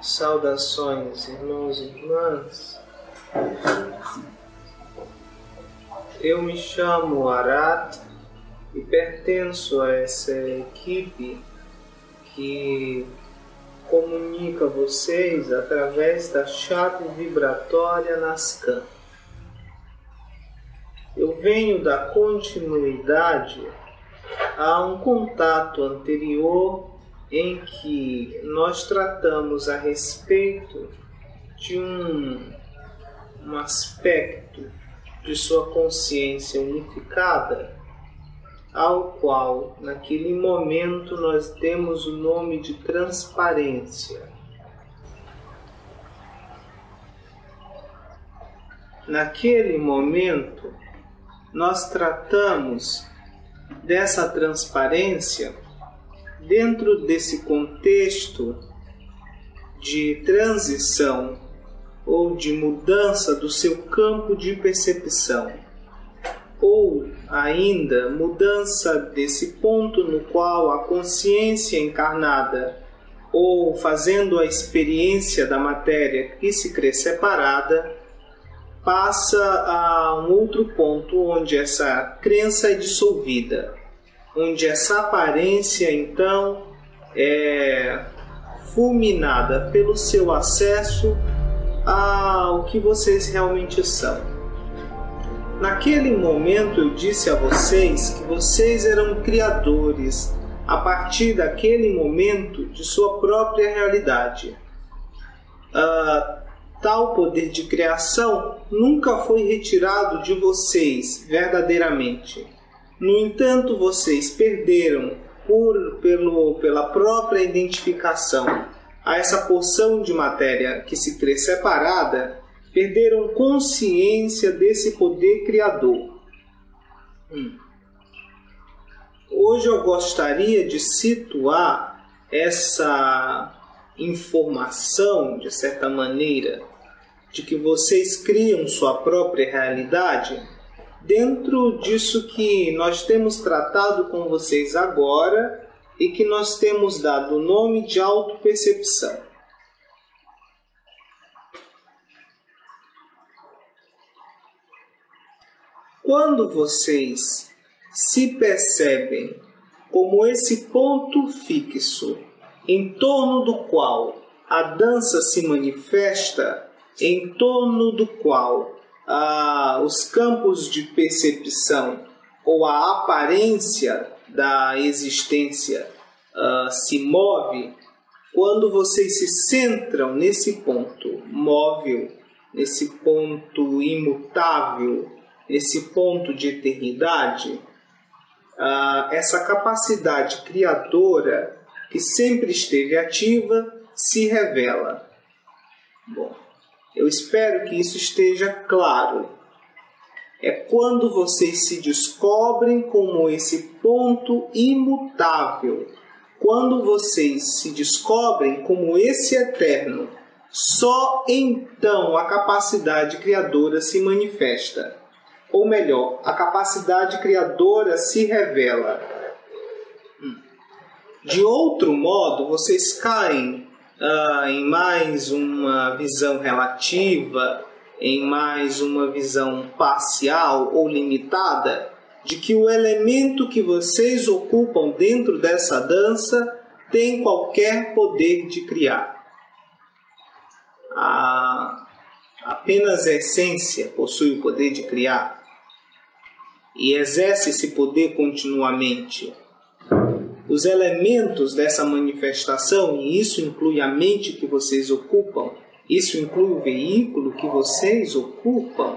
Saudações, irmãos e irmãs. Eu me chamo Arat e pertenço a essa equipe que comunica vocês através da chave vibratória Nascan. Eu venho dar continuidade a um contato anterior em que nós tratamos a respeito de um aspecto de sua consciência unificada, ao qual, naquele momento, nós demos o nome de transparência. Naquele momento, nós tratamos dessa transparência dentro desse contexto de transição ou de mudança do seu campo de percepção, ou ainda mudança desse ponto no qual a consciência encarnada, ou fazendo a experiência da matéria que se crê separada, passa a um outro ponto onde essa crença é dissolvida, onde essa aparência então é fulminada pelo seu acesso ao que vocês realmente são. Naquele momento eu disse a vocês que vocês eram criadores a partir daquele momento de sua própria realidade. Tal poder de criação nunca foi retirado de vocês verdadeiramente. No entanto, vocês perderam pela própria identificação a essa porção de matéria que se crê separada, perderam consciência desse poder criador. Hoje eu gostaria de situar essa informação, de certa maneira, de que vocês criam sua própria realidade, dentro disso que nós temos tratado com vocês agora e que nós temos dado o nome de autopercepção. Quando vocês se percebem como esse ponto fixo em torno do qual a dança se manifesta, em torno do qual os campos de percepção ou a aparência da existência se move, quando vocês se centram nesse ponto móvel, nesse ponto imutável, nesse ponto de eternidade, essa capacidade criadora que sempre esteve ativa se revela. Bom, eu espero que isso esteja claro. É quando vocês se descobrem como esse ponto imutável, quando vocês se descobrem como esse eterno, só então a capacidade criadora se manifesta. Ou melhor, a capacidade criadora se revela. De outro modo, vocês caem em mais uma visão relativa, em mais uma visão parcial ou limitada, de que o elemento que vocês ocupam dentro dessa dança tem qualquer poder de criar. Apenas a essência possui o poder de criar e exerce esse poder continuamente. Os elementos dessa manifestação, e isso inclui a mente que vocês ocupam, isso inclui o veículo que vocês ocupam,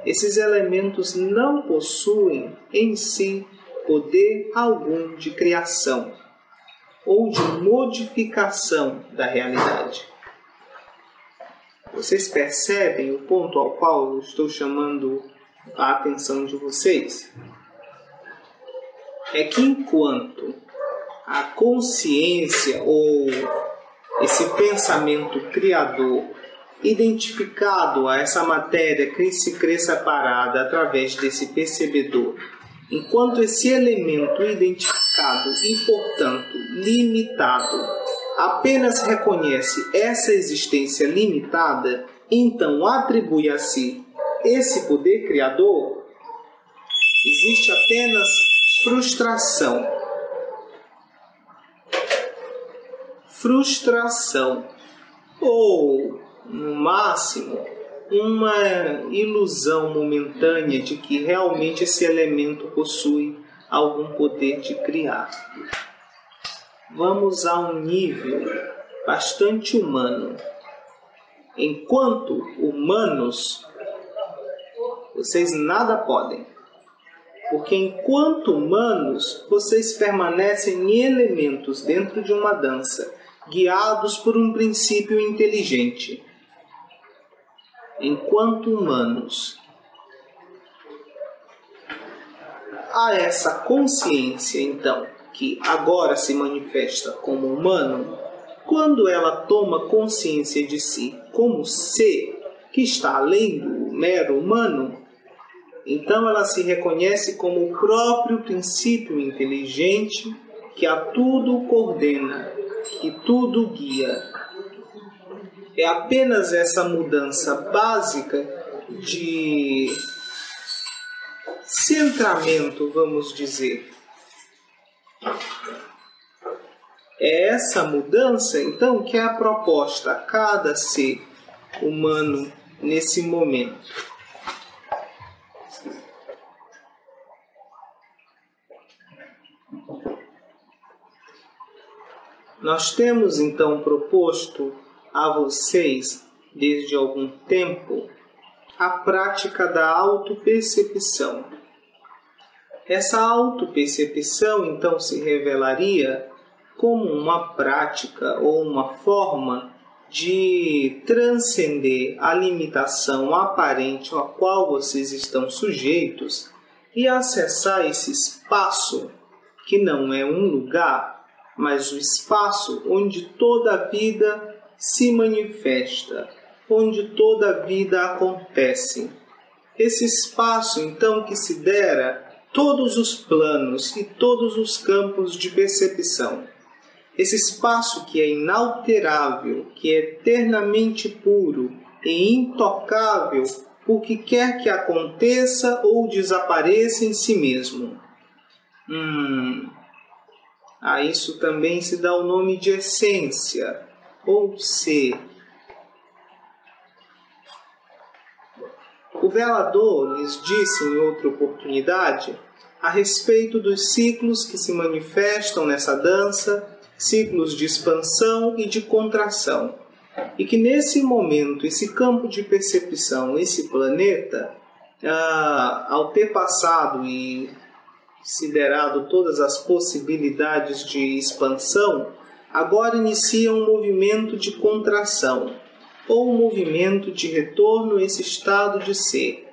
esses elementos não possuem em si poder algum de criação ou de modificação da realidade. Vocês percebem o ponto ao qual eu estou chamando a atenção de vocês? É que enquanto a consciência ou esse pensamento criador identificado a essa matéria que se crê separada através desse percebedor, enquanto esse elemento identificado e, portanto, limitado apenas reconhece essa existência limitada, então atribui a si esse poder criador, existe apenas frustração. Frustração, ou, no máximo, uma ilusão momentânea de que realmente esse elemento possui algum poder de criar. Vamos a um nível bastante humano. Enquanto humanos, vocês nada podem. Porque enquanto humanos, vocês permanecem elementos dentro de uma dança, guiados por um princípio inteligente. Enquanto humanos, há essa consciência, então, que agora se manifesta como humano, quando ela toma consciência de si como ser que está além do mero humano, então ela se reconhece como o próprio princípio inteligente que a tudo coordena, que tudo guia. É apenas essa mudança básica de centramento, vamos dizer. É essa mudança, então, que é proposta a cada ser humano nesse momento. Nós temos, então, proposto a vocês, desde algum tempo, a prática da autopercepção. Essa autopercepção, então, se revelaria como uma prática ou uma forma de transcender a limitação aparente a qual vocês estão sujeitos e acessar esse espaço que não é um lugar, mas o espaço onde toda a vida se manifesta, onde toda a vida acontece. Esse espaço, então, que se dera todos os planos e todos os campos de percepção. Esse espaço que é inalterável, que é eternamente puro e intocável por que quer que aconteça ou desapareça em si mesmo. A isso também se dá o nome de essência, ou ser. O velador lhes disse em outra oportunidade a respeito dos ciclos que se manifestam nessa dança, ciclos de expansão e de contração, e que nesse momento, esse campo de percepção, esse planeta, ao ter passado e considerado todas as possibilidades de expansão, agora inicia um movimento de contração, ou um movimento de retorno a esse estado de ser.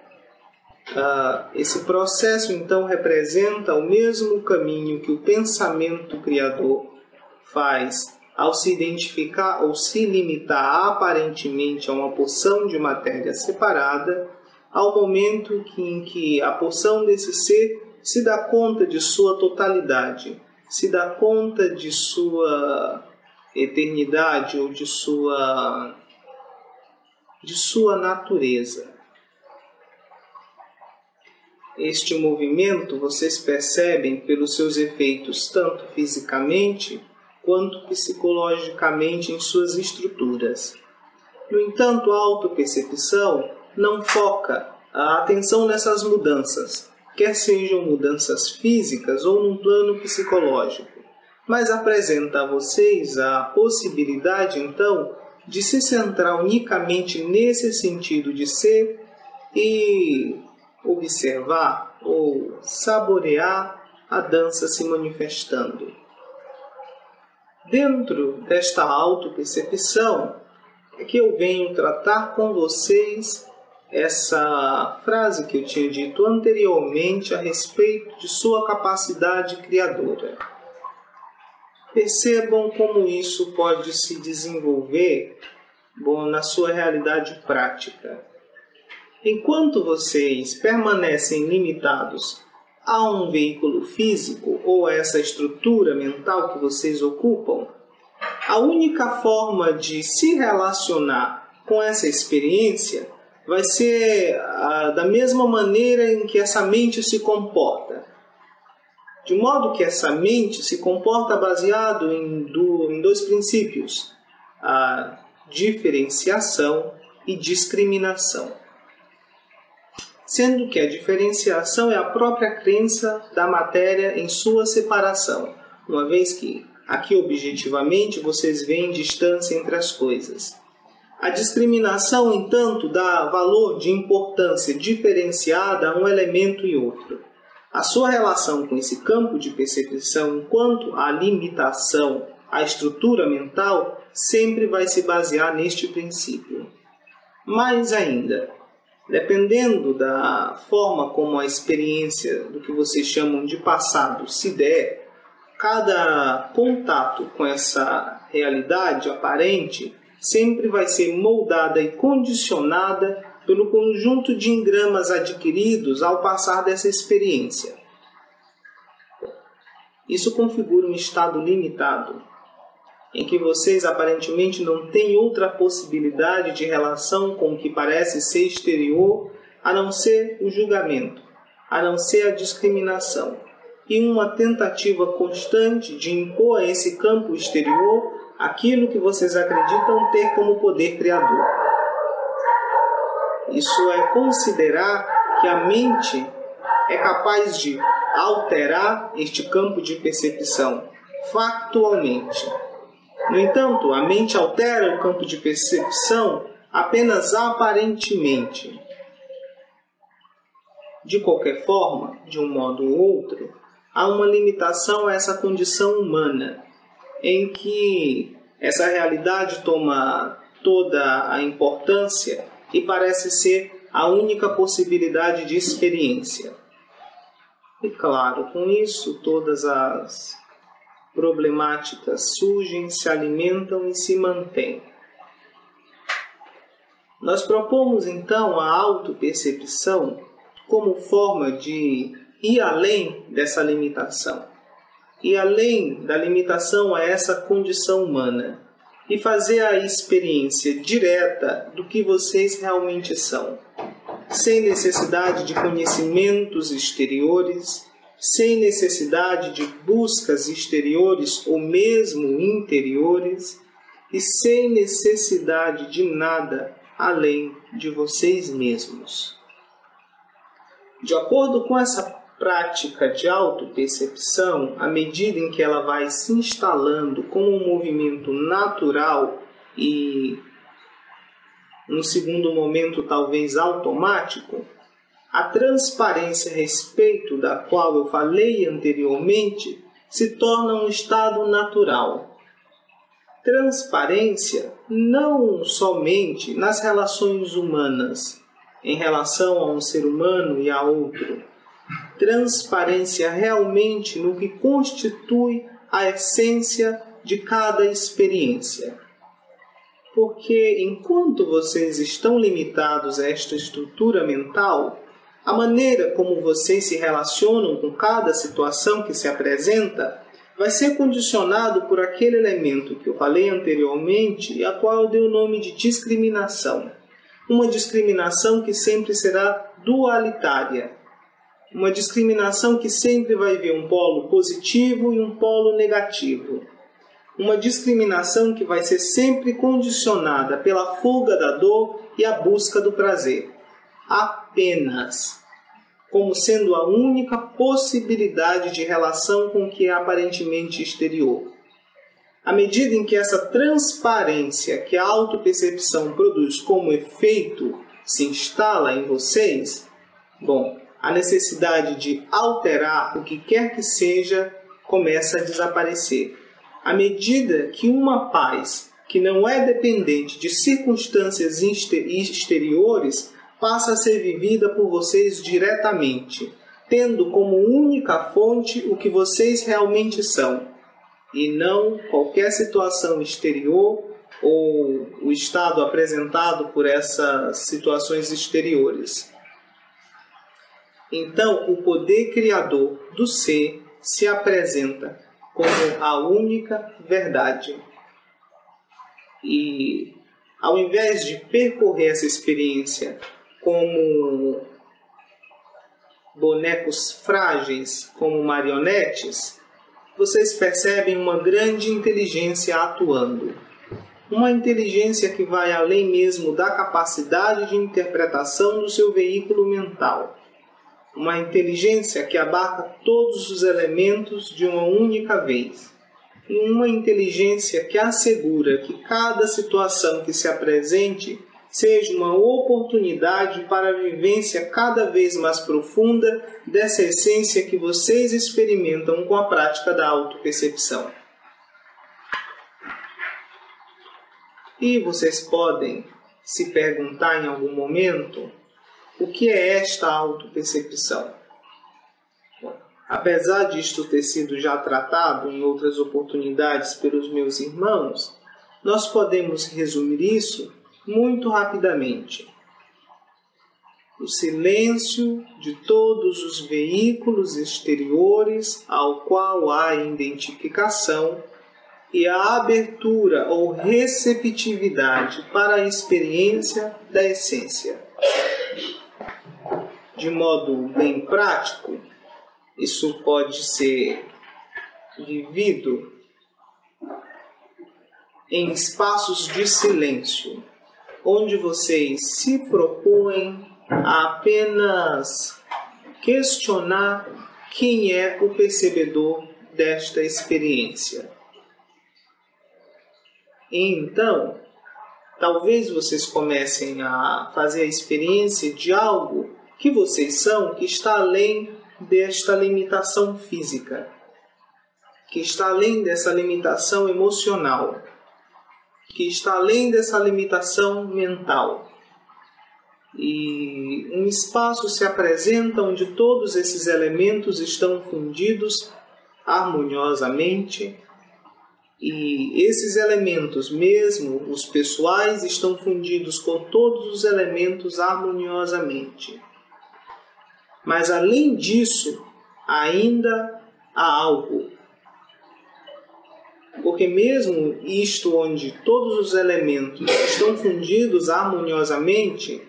Esse processo, então, representa o mesmo caminho que o pensamento criador faz ao se identificar ou se limitar aparentemente a uma porção de matéria separada, ao momento em que a porção desse ser se dá conta de sua totalidade, se dá conta de sua eternidade ou de sua natureza. Este movimento vocês percebem pelos seus efeitos tanto fisicamente quanto psicologicamente em suas estruturas. No entanto, a autopercepção não foca a atenção nessas mudanças, quer sejam mudanças físicas ou num plano psicológico, mas apresenta a vocês a possibilidade, então, de se centrar unicamente nesse sentido de ser e observar ou saborear a dança se manifestando. Dentro desta autopercepção é que eu venho tratar com vocês essa frase que eu tinha dito anteriormente a respeito de sua capacidade criadora. Percebam como isso pode se desenvolver na sua realidade prática. Enquanto vocês permanecem limitados a um veículo físico ou a essa estrutura mental que vocês ocupam, A única forma de se relacionar com essa experiência vai ser da mesma maneira em que essa mente se comporta. De modo que essa mente se comporta baseado em dois princípios: a diferenciação e discriminação. Sendo que a diferenciação é a própria crença da matéria em sua separação, uma vez que, aqui objetivamente, vocês veem distância entre as coisas. A discriminação, entanto, dá valor de importância diferenciada a um elemento e outro. A sua relação com esse campo de percepção, enquanto a limitação à estrutura mental, sempre vai se basear neste princípio. Mais ainda, dependendo da forma como a experiência do que vocês chamam de passado se der, cada contato com essa realidade aparente sempre vai ser moldada e condicionada pelo conjunto de engramas adquiridos ao passar dessa experiência. Isso configura um estado limitado, em que vocês aparentemente não têm outra possibilidade de relação com o que parece ser exterior, a não ser o julgamento, a não ser a discriminação, e uma tentativa constante de impor a esse campo exterior aquilo que vocês acreditam ter como poder criador. Isso é considerar que a mente é capaz de alterar este campo de percepção factualmente. No entanto, a mente altera o campo de percepção apenas aparentemente. De qualquer forma, de um modo ou outro, há uma limitação a essa condição humana, em que essa realidade toma toda a importância e parece ser a única possibilidade de experiência. E claro, com isso, todas as problemáticas surgem, se alimentam e se mantêm. Nós propomos então a autopercepção como forma de ir além dessa limitação, ir além da limitação a essa condição humana e fazer a experiência direta do que vocês realmente são, sem necessidade de conhecimentos exteriores, sem necessidade de buscas exteriores ou mesmo interiores, e sem necessidade de nada além de vocês mesmos. De acordo com essa prática de autopercepção, à medida em que ela vai se instalando como um movimento natural e, num segundo momento, talvez automático, a transparência a respeito da qual eu falei anteriormente se torna um estado natural. Transparência não somente nas relações humanas, em relação a um ser humano e a outro. Transparência realmente no que constitui a essência de cada experiência. Porque enquanto vocês estão limitados a esta estrutura mental, a maneira como vocês se relacionam com cada situação que se apresenta vai ser condicionado por aquele elemento que eu falei anteriormente e a qual eu dei o nome de discriminação. Uma discriminação que sempre será dualitária. Uma discriminação que sempre vai ver um polo positivo e um polo negativo. Uma discriminação que vai ser sempre condicionada pela fuga da dor e a busca do prazer. Apenas, como sendo a única possibilidade de relação com o que é aparentemente exterior. À medida em que essa transparência que a autopercepção produz como efeito se instala em vocês, a necessidade de alterar o que quer que seja começa a desaparecer. À medida que uma paz que não é dependente de circunstâncias exteriores passa a ser vivida por vocês diretamente, tendo como única fonte o que vocês realmente são, e não qualquer situação exterior ou o estado apresentado por essas situações exteriores. Então, o poder criador do ser se apresenta como a única verdade. E ao invés de percorrer essa experiência como bonecos frágeis, como marionetes, vocês percebem uma grande inteligência atuando. Uma inteligência que vai além mesmo da capacidade de interpretação do seu veículo mental. Uma inteligência que abarca todos os elementos de uma única vez. E uma inteligência que assegura que cada situação que se apresente seja uma oportunidade para a vivência cada vez mais profunda dessa essência que vocês experimentam com a prática da autopercepção. E vocês podem se perguntar em algum momento o que é esta autopercepção. Apesar disto ter sido já tratado em outras oportunidades pelos meus irmãos, nós podemos resumir isso muito rapidamente. O silêncio de todos os veículos exteriores ao qual há identificação e a abertura ou receptividade para a experiência da essência. De modo bem prático, isso pode ser vivido em espaços de silêncio, onde vocês se propõem a apenas questionar quem é o percebedor desta experiência. E então, talvez vocês comecem a fazer a experiência de algo que vocês são, que está além desta limitação física, que está além dessa limitação emocional, que está além dessa limitação mental. E um espaço se apresenta onde todos esses elementos estão fundidos harmoniosamente, e esses elementos, mesmo os pessoais, estão fundidos com todos os elementos harmoniosamente. Mas além disso, ainda há algo. Porque mesmo isto onde todos os elementos estão fundidos harmoniosamente,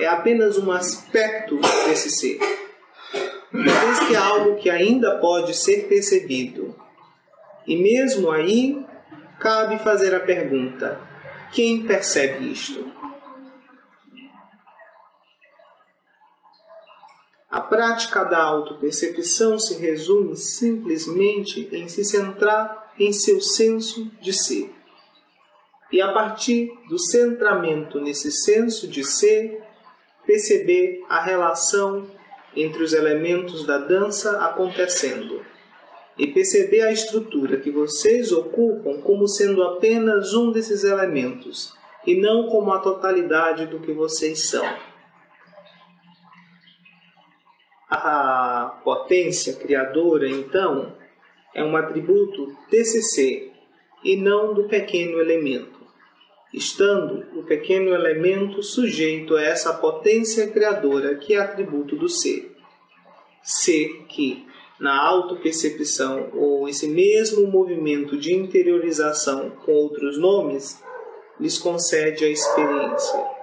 é apenas um aspecto desse ser. Talvez que há algo que ainda pode ser percebido. E mesmo aí, cabe fazer a pergunta: quem percebe isto? A prática da autopercepção se resume simplesmente em se centrar em seu senso de ser. E a partir do centramento nesse senso de ser, perceber a relação entre os elementos da dança acontecendo. E perceber a estrutura que vocês ocupam como sendo apenas um desses elementos, e não como a totalidade do que vocês são. A potência criadora, então, é um atributo desse ser, e não do pequeno elemento, estando o pequeno elemento sujeito a essa potência criadora que é atributo do ser. Ser que, na autopercepção, ou esse mesmo movimento de interiorização com outros nomes, lhes concede a experiência.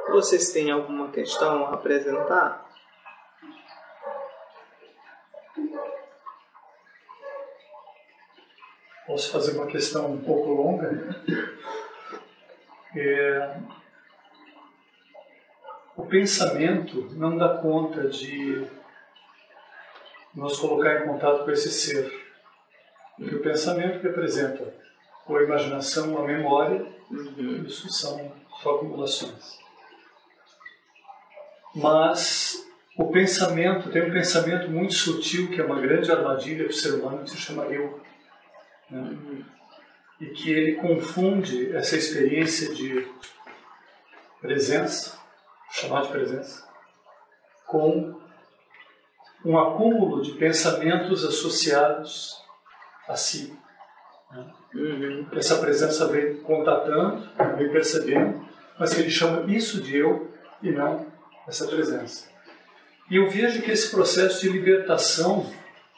Vocês têm alguma questão a apresentar? Posso fazer uma questão um pouco longa? O pensamento não dá conta de nos colocar em contato com esse ser. Porque o pensamento representa a imaginação, a memória, isso são só acumulações. Mas o pensamento tem um pensamento muito sutil, que é uma grande armadilha para o ser humano, que se chama eu. E que ele confunde essa experiência de presença, chamar de presença, com um acúmulo de pensamentos associados a si. Essa presença vem contatando, vem percebendo, mas que ele chama isso de eu e não essa presença. E eu vejo que esse processo de libertação,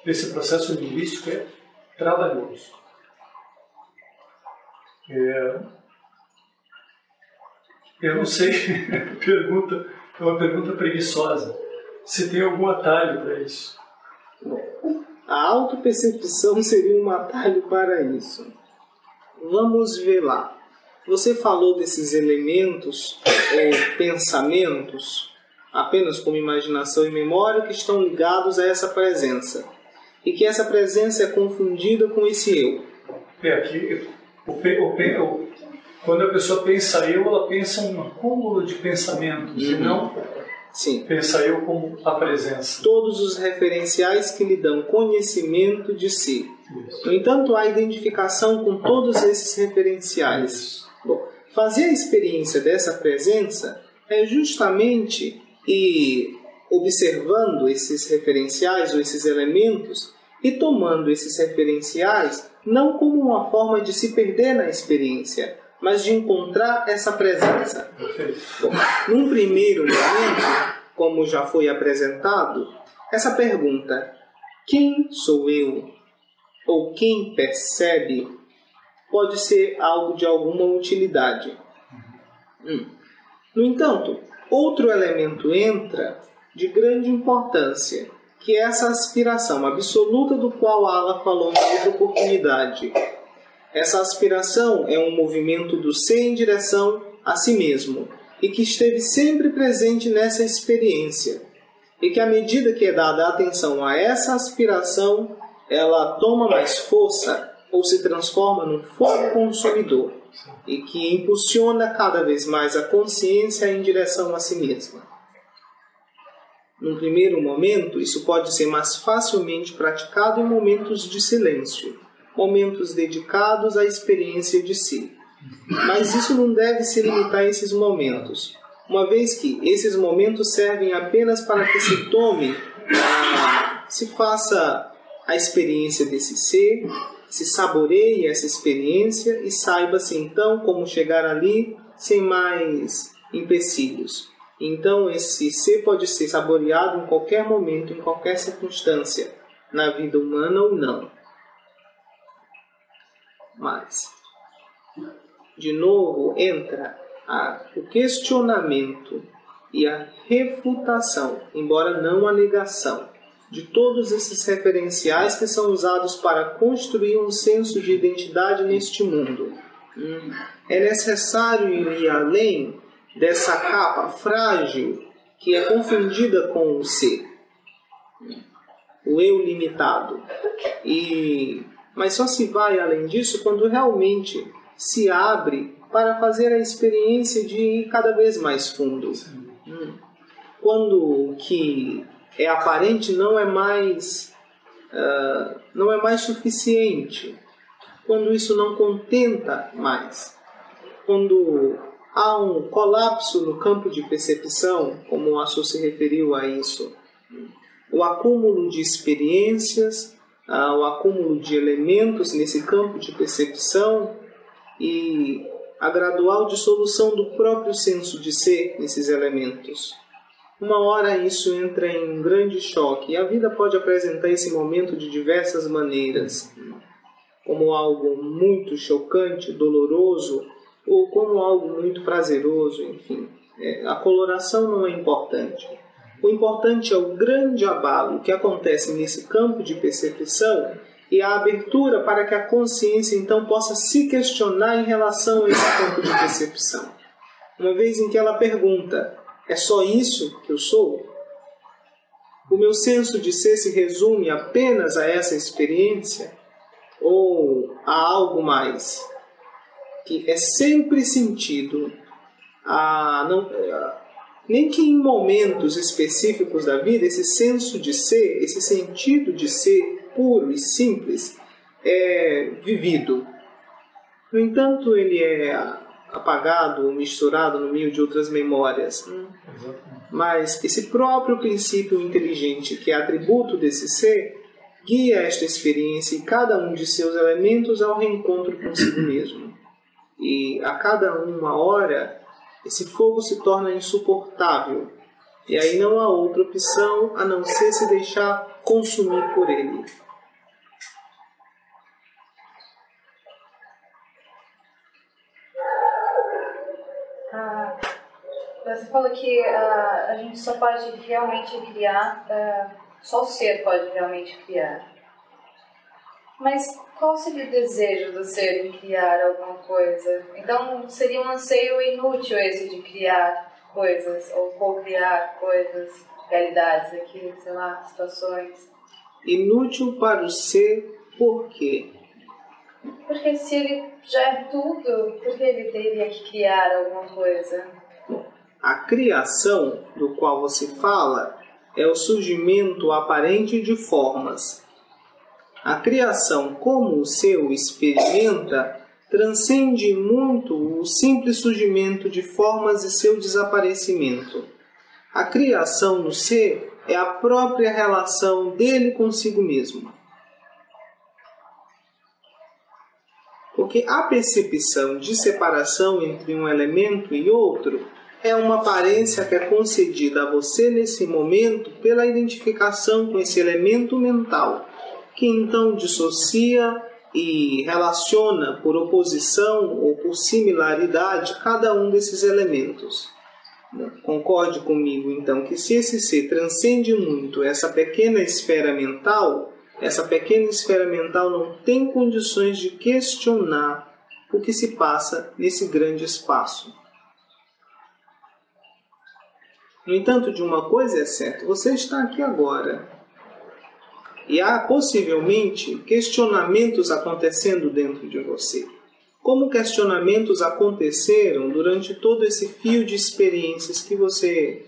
esse processo linguístico é trabalhoso. Eu não sei, é uma pergunta preguiçosa. Se tem algum atalho para isso? A autopercepção seria um atalho para isso. Vamos ver lá. Você falou desses elementos ou pensamentos apenas como imaginação e memória que estão ligados a essa presença. E que essa presença é confundida com esse eu. Aqui, quando a pessoa pensa eu, ela pensa um acúmulo de pensamentos e não pensa eu como a presença. Todos os referenciais que lhe dão conhecimento de si. Isso. No entanto, há identificação com todos esses referenciais. Bom, fazer a experiência dessa presença é justamente ir observando esses referenciais ou esses elementos e tomando esses referenciais não como uma forma de se perder na experiência, mas de encontrar essa presença. Bom, num primeiro momento, como já foi apresentado, essa pergunta, quem sou eu? Ou quem percebe? Pode ser algo de alguma utilidade. No entanto, outro elemento entra de grande importância, que é essa aspiração absoluta do qual Ala falou em outra oportunidade. Essa aspiração é um movimento do ser em direção a si mesmo e que esteve sempre presente nessa experiência. E que à medida que é dada atenção a essa aspiração, ela toma mais força ou se transforma num fogo consumidor e que impulsiona cada vez mais a consciência em direção a si mesma. Num primeiro momento, isso pode ser mais facilmente praticado em momentos de silêncio, momentos dedicados à experiência de si. Mas isso não deve se limitar a esses momentos, uma vez que esses momentos servem apenas para que se tome, se faça a experiência desse ser, se saboreie essa experiência e saiba-se então como chegar ali sem mais empecilhos. Então esse ser pode ser saboreado em qualquer momento, em qualquer circunstância, na vida humana ou não. Mas, de novo, entra o questionamento e a refutação, embora não a negação, de todos esses referenciais que são usados para construir um senso de identidade neste mundo. É necessário ir além dessa capa frágil que é confundida com o ser, o eu limitado. Mas só se vai além disso quando realmente se abre para fazer a experiência de ir cada vez mais fundo. Quando o que é aparente não é mais suficiente. Quando isso não contenta mais. Quando há um colapso no campo de percepção, como o Assô se referiu a isso. O acúmulo de experiências, o acúmulo de elementos nesse campo de percepção e a gradual dissolução do próprio senso de ser nesses elementos. Uma hora isso entra em um grande choque e a vida pode apresentar esse momento de diversas maneiras, como algo muito chocante, doloroso, ou como algo muito prazeroso, enfim. A coloração não é importante. O importante é o grande abalo que acontece nesse campo de percepção e a abertura para que a consciência então possa se questionar em relação a esse campo de percepção. Uma vez em que ela pergunta, é só isso que eu sou? O meu senso de ser se resume apenas a essa experiência? Ou a algo mais? Que é sempre sentido, nem que em momentos específicos da vida, esse senso de ser, esse sentido de ser puro e simples, é vivido. No entanto, ele é apagado ou misturado no meio de outras memórias. Mas esse próprio princípio inteligente, que é atributo desse ser, guia esta experiência e cada um de seus elementos ao reencontro consigo mesmo. E a cada uma hora, esse fogo se torna insuportável. E aí não há outra opção a não ser se deixar consumir por ele. Você falou que a gente só pode realmente criar, só o ser pode realmente criar. Mas qual seria o desejo do ser em criar alguma coisa? Então seria um anseio inútil esse de criar coisas, ou co-criar coisas, realidades aqui, sei lá, situações. Inútil para o ser, por quê? Porque se ele já é tudo, por que ele teria que criar alguma coisa? A criação do qual você fala é o surgimento aparente de formas. A criação, como o seu experimenta, transcende muito o simples surgimento de formas e seu desaparecimento. A criação no ser é a própria relação dele consigo mesmo. Porque a percepção de separação entre um elemento e outro é uma aparência que é concedida a você nesse momento pela identificação com esse elemento mental, que então dissocia e relaciona por oposição ou por similaridade cada um desses elementos. Concorde comigo, então, que se esse ser transcende muito essa pequena esfera mental não tem condições de questionar o que se passa nesse grande espaço. No entanto, de uma coisa é certa, você está aqui agora. E há possivelmente questionamentos acontecendo dentro de você. Como questionamentos aconteceram durante todo esse fio de experiências que você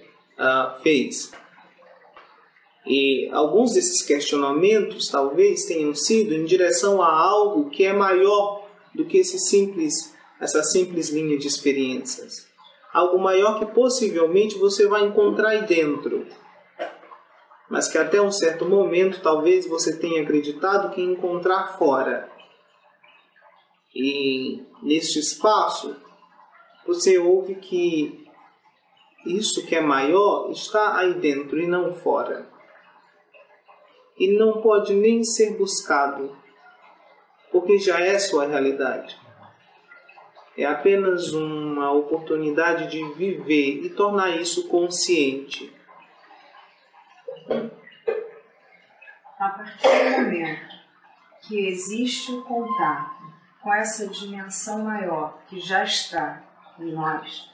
fez. E alguns desses questionamentos talvez tenham sido em direção a algo que é maior do que essa simples linha de experiências. Algo maior que possivelmente você vai encontrar aí dentro. Mas que até um certo momento talvez você tenha acreditado que ia encontrar fora. E neste espaço você ouve que isso que é maior está aí dentro e não fora. E não pode nem ser buscado, porque já é sua realidade. É apenas uma oportunidade de viver e tornar isso consciente. A partir do momento que existe o contato com essa dimensão maior que já está em nós,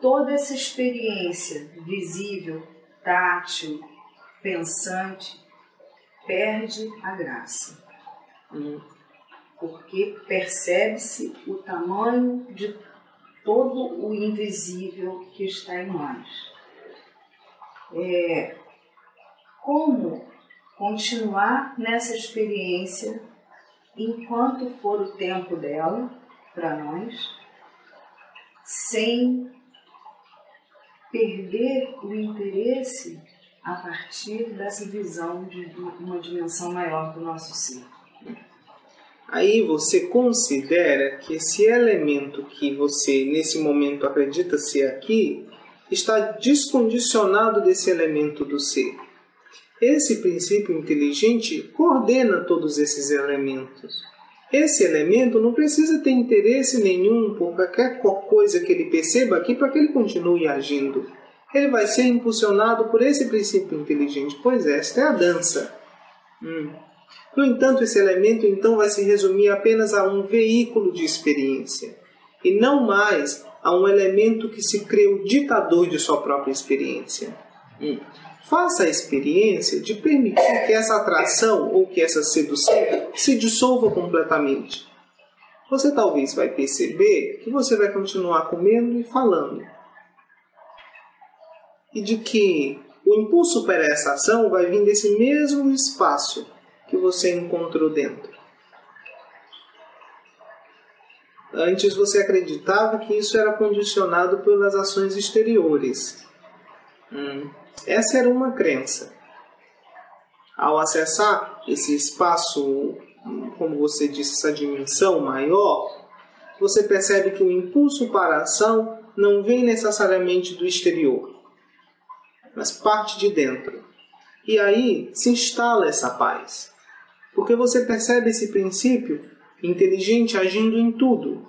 toda essa experiência visível, tátil, pensante, perde a graça. Porque percebe-se o tamanho de todo o invisível que está em nós. Como continuar nessa experiência enquanto for o tempo dela para nós, sem perder o interesse a partir dessa visão de uma dimensão maior do nosso ser. Aí você considera que esse elemento que você nesse momento acredita ser aqui está descondicionado desse elemento do ser. Esse princípio inteligente coordena todos esses elementos. Esse elemento não precisa ter interesse nenhum por qualquer coisa que ele perceba aqui para que ele continue agindo. Ele vai ser impulsionado por esse princípio inteligente, pois esta é a dança. No entanto, esse elemento então vai se resumir apenas a um veículo de experiência, e não mais a um elemento que se crê o ditador de sua própria experiência. Faça a experiência de permitir que essa atração ou que essa sedução se dissolva completamente. Você talvez vai perceber que você vai continuar comendo e falando. E de que o impulso para essa ação vai vir desse mesmo espaço que você encontrou dentro. Antes você acreditava que isso era condicionado pelas ações exteriores. Essa era uma crença. Ao acessar esse espaço, como você disse, essa dimensão maior, você percebe que o impulso para a ação não vem necessariamente do exterior, mas parte de dentro. E aí se instala essa paz. Porque você percebe esse princípio inteligente agindo em tudo.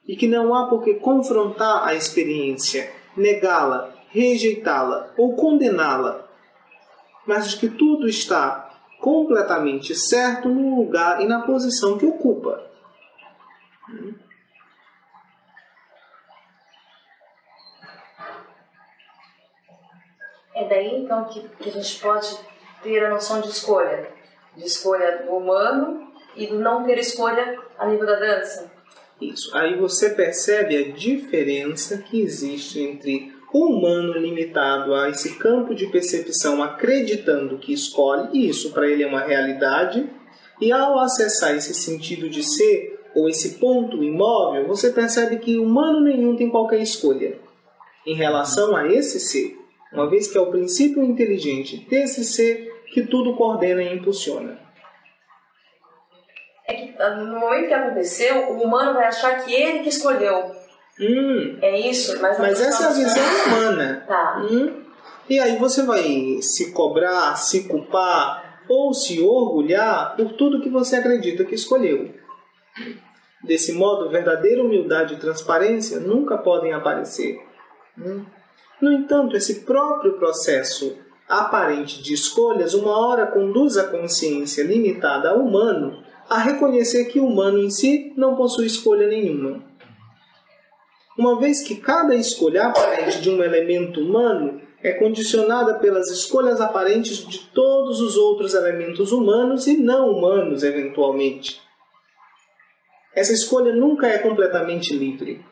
E que não há por que confrontar a experiência. negá-la, rejeitá-la ou condená-la, mas de que tudo está completamente certo no lugar e na posição que ocupa. É daí então que a gente pode ter a noção de escolha do humano e do não ter escolha a nível da dança. Isso. Aí você percebe a diferença que existe entre o humano limitado a esse campo de percepção, acreditando que escolhe, e isso para ele é uma realidade, e ao acessar esse sentido de ser, ou esse ponto imóvel, você percebe que humano nenhum tem qualquer escolha em relação a esse ser, uma vez que é o princípio inteligente desse ser que tudo coordena e impulsiona. É que no momento que aconteceu, o humano vai achar que ele que escolheu. É isso? Mas essa é a visão humana. Tá. E aí você vai se cobrar, se culpar ou se orgulhar por tudo que você acredita que escolheu. Desse modo, verdadeira humildade e transparência nunca podem aparecer. No entanto, esse próprio processo aparente de escolhas uma hora conduz a consciência limitada ao humano a reconhecer que o humano em si não possui escolha nenhuma. Uma vez que cada escolha aparente de um elemento humano é condicionada pelas escolhas aparentes de todos os outros elementos humanos e não humanos, eventualmente. Essa escolha nunca é completamente livre.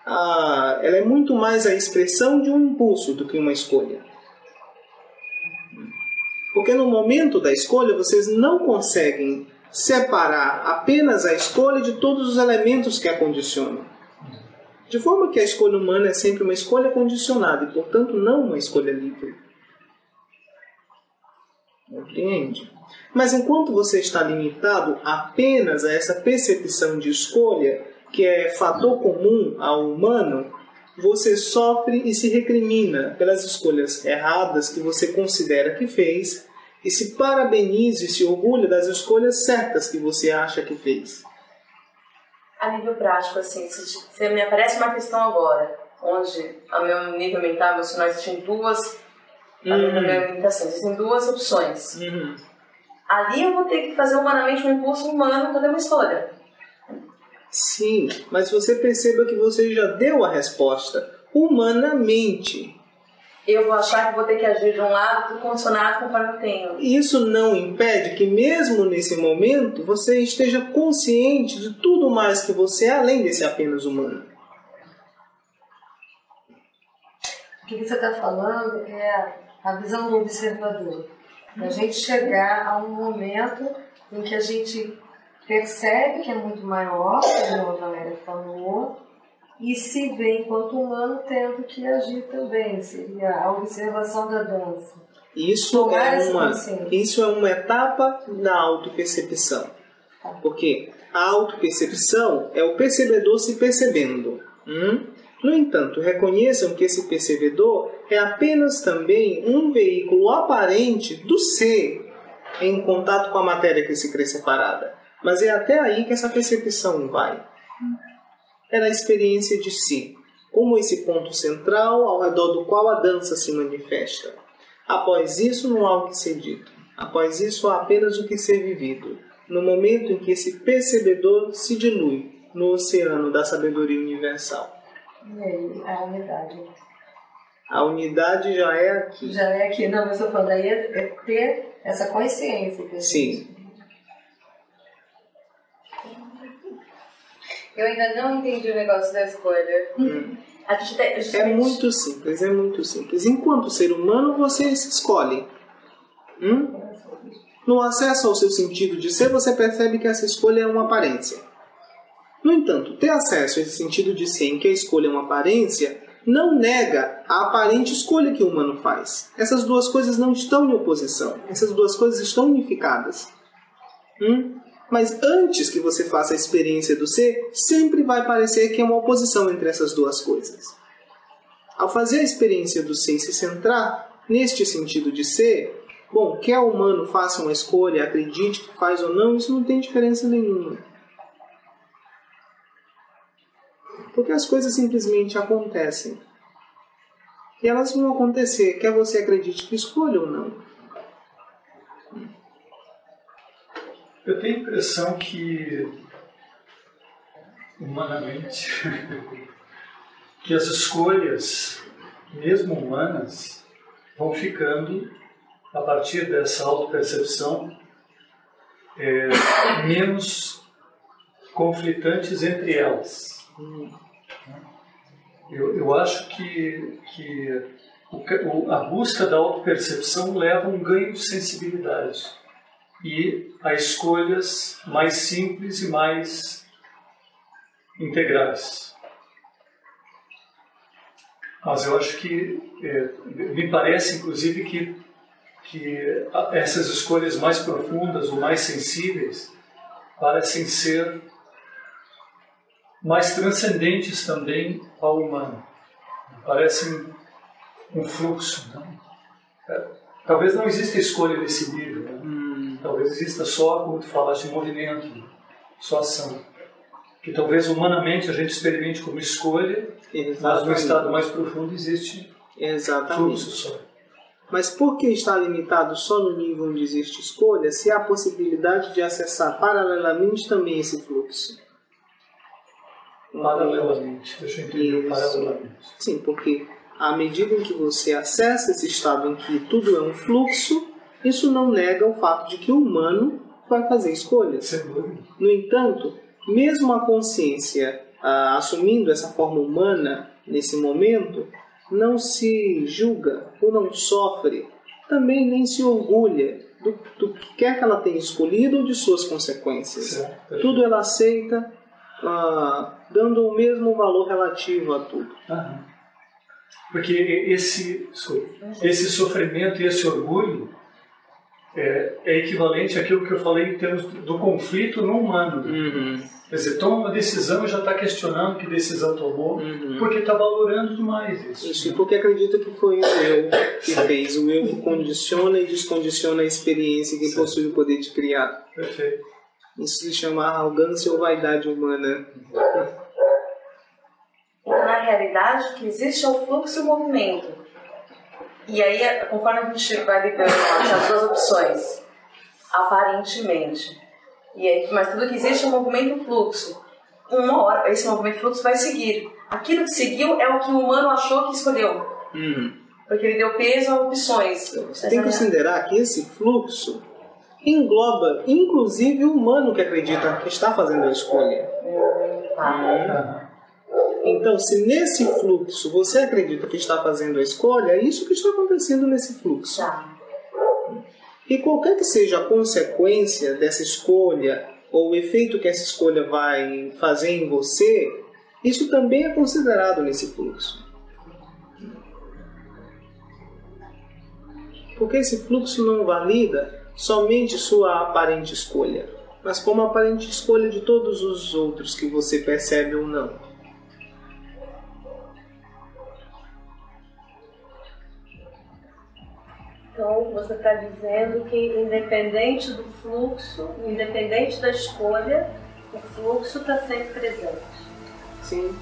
Ela é muito mais a expressão de um impulso do que uma escolha. Porque no momento da escolha vocês não conseguem separar apenas a escolha de todos os elementos que a condicionam. De forma que a escolha humana é sempre uma escolha condicionada e, portanto, não uma escolha livre. Compreende? Mas enquanto você está limitado apenas a essa percepção de escolha, que é fator comum ao humano, você sofre e se recrimina pelas escolhas erradas que você considera que fez e se parabeniza e se orgulha das escolhas certas que você acha que fez. A nível prático, assim, se me aparece uma questão agora, onde a meu nível mental, emocional, existem duas opções. Ali eu vou ter que fazer humanamente um impulso humano para ter uma escolha. Sim, mas você perceba que você já deu a resposta humanamente. Eu vou achar que vou ter que agir de um lado, tudo condicionado conforme eu tenho. Isso não impede que mesmo nesse momento você esteja consciente de tudo mais que você é, além desse apenas humano. O que você está falando é a visão do observador. A gente chegar a um momento em que a gente percebe que é muito maior, como a Valéria falou, e se vê enquanto humano tendo que agir também. Seria a observação da dança. Isso é uma etapa da autopercepção. Porque a autopercepção é o percebedor se percebendo. No entanto, reconheçam que esse percebedor é apenas também um veículo aparente do ser em contato com a matéria que se crê separada. Mas é até aí que essa percepção vai. É na experiência de si, como esse ponto central ao redor do qual a dança se manifesta. Após isso, não há o que ser dito. Após isso, há apenas o que ser vivido. No momento em que esse percebedor se dilui no oceano da sabedoria universal. E aí, a unidade? A unidade já é aqui. Já é aqui. Não, mas eu falando aí é ter essa consciência. Que sim. Eu ainda não entendi o negócio da escolha. É muito simples, é muito simples. Enquanto ser humano, você se escolhe. No acesso ao seu sentido de ser, você percebe que essa escolha é uma aparência. No entanto, ter acesso a esse sentido de ser em que a escolha é uma aparência, não nega a aparente escolha que o humano faz. Essas duas coisas não estão em oposição. Essas duas coisas estão unificadas. Mas antes que você faça a experiência do ser, sempre vai parecer que é uma oposição entre essas duas coisas. Ao fazer a experiência do ser e se centrar neste sentido de ser, quer o humano faça uma escolha, acredite que faz ou não, isso não tem diferença nenhuma. Porque as coisas simplesmente acontecem. E elas vão acontecer, quer você acredite que escolha ou não. Eu tenho a impressão que, humanamente, que as escolhas, mesmo humanas, vão ficando, a partir dessa autopercepção, menos conflitantes entre elas. Eu acho que a busca da autopercepção leva a um ganho de sensibilidade e a escolhas mais simples e mais integrais. Mas eu acho que, me parece inclusive que essas escolhas mais profundas ou mais sensíveis parecem ser mais transcendentes também ao humano. Parecem um fluxo. Né? Talvez não exista escolha nesse nível. Né? Talvez exista só, como tu falaste, movimento, né? Só ação. Que talvez humanamente a gente experimente como escolha, mas no estado mais profundo existe fluxo só. Mas por que está limitado só no nível onde existe escolha, se há a possibilidade de acessar paralelamente também esse fluxo? Paralelamente, deixa eu entender paralelamente. Sim, porque à medida em que você acessa esse estado em que tudo é um fluxo, isso não nega o fato de que o humano vai fazer escolhas. Sem dúvida. No entanto, mesmo a consciência assumindo essa forma humana nesse momento, não se julga ou não sofre, também nem se orgulha do que quer que ela tenha escolhido ou de suas consequências. Certo. Tudo ela aceita, dando o mesmo valor relativo a tudo. Porque esse sofrimento e esse orgulho é equivalente àquilo que eu falei em termos do conflito no humano. Quer dizer, toma uma decisão e já está questionando que decisão tomou, porque está valorando demais isso. Isso, porque acredita que foi o eu que fez. O eu que condiciona e descondiciona a experiência que possui o poder de criar. Perfeito. Isso se chama arrogância ou vaidade humana. Na realidade, o que existe é o fluxo e o movimento. E aí, conforme a gente vai vivendo as duas opções, aparentemente. E aí, mas tudo que existe é um movimento e um fluxo. Uma hora, esse movimento e fluxo vai seguir. Aquilo que seguiu é o que o humano achou que escolheu. Porque ele deu peso a opções. Você tem que considerar que esse fluxo engloba, inclusive, o humano que acredita que está fazendo a escolha. Então, se nesse fluxo você acredita que está fazendo a escolha, é isso que está acontecendo nesse fluxo. E qualquer que seja a consequência dessa escolha, ou o efeito que essa escolha vai fazer em você, isso também é considerado nesse fluxo. Porque esse fluxo não valida somente sua aparente escolha, mas como a aparente escolha de todos os outros que você percebe ou não. Então, você está dizendo que independente do fluxo, independente da escolha, o fluxo está sempre presente. Sim.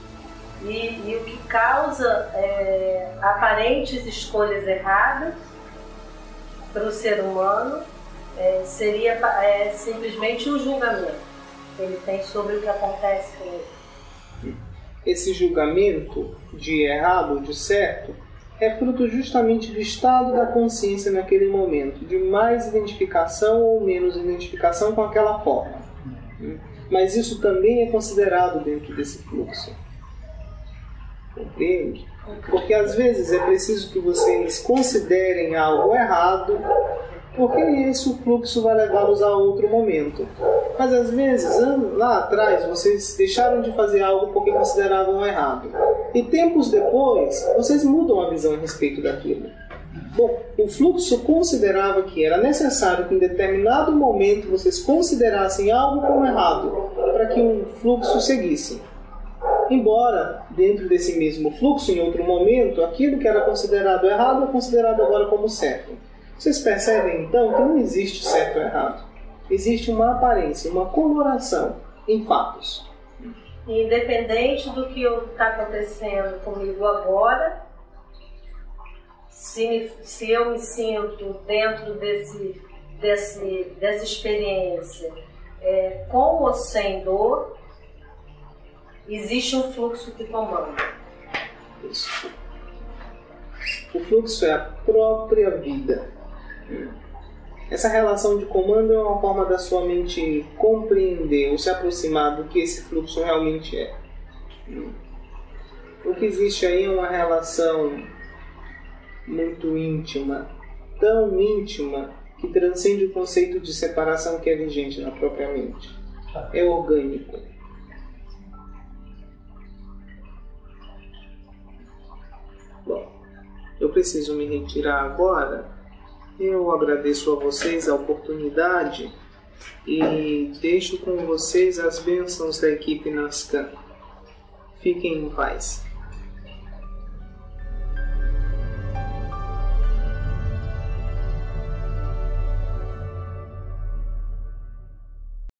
E o que causa aparentes escolhas erradas para o ser humano seria simplesmente um julgamento que ele tem sobre o que acontece com ele. Esse julgamento de errado ou de certo é fruto justamente do estado da consciência naquele momento, de mais identificação ou menos identificação com aquela forma. Mas isso também é considerado dentro desse fluxo. Compreende? Porque às vezes é preciso que vocês considerem algo errado, porque esse fluxo vai levá-los a outro momento. Mas às vezes, lá atrás, vocês deixaram de fazer algo porque consideravam errado. E tempos depois, vocês mudam a visão a respeito daquilo. Bom, o fluxo considerava que era necessário que em determinado momento vocês considerassem algo como errado para que um fluxo seguisse. Embora, dentro desse mesmo fluxo, em outro momento, aquilo que era considerado errado é considerado agora como certo. Vocês percebem, então, que não existe certo ou errado. Existe uma aparência, uma coloração em fatos. Independente do que está acontecendo comigo agora, se eu me sinto dentro dessa experiência com ou sem dor, existe um fluxo que comanda. Isso. O fluxo é a própria vida. Essa relação de comando é uma forma da sua mente compreender ou se aproximar do que esse fluxo realmente é. O que existe aí é uma relação muito íntima, tão íntima, que transcende o conceito de separação que é vigente na própria mente. É orgânico. Bom, eu preciso me retirar agora. Eu agradeço a vocês a oportunidade e deixo com vocês as bênçãos da equipe Nascan. Fiquem em paz.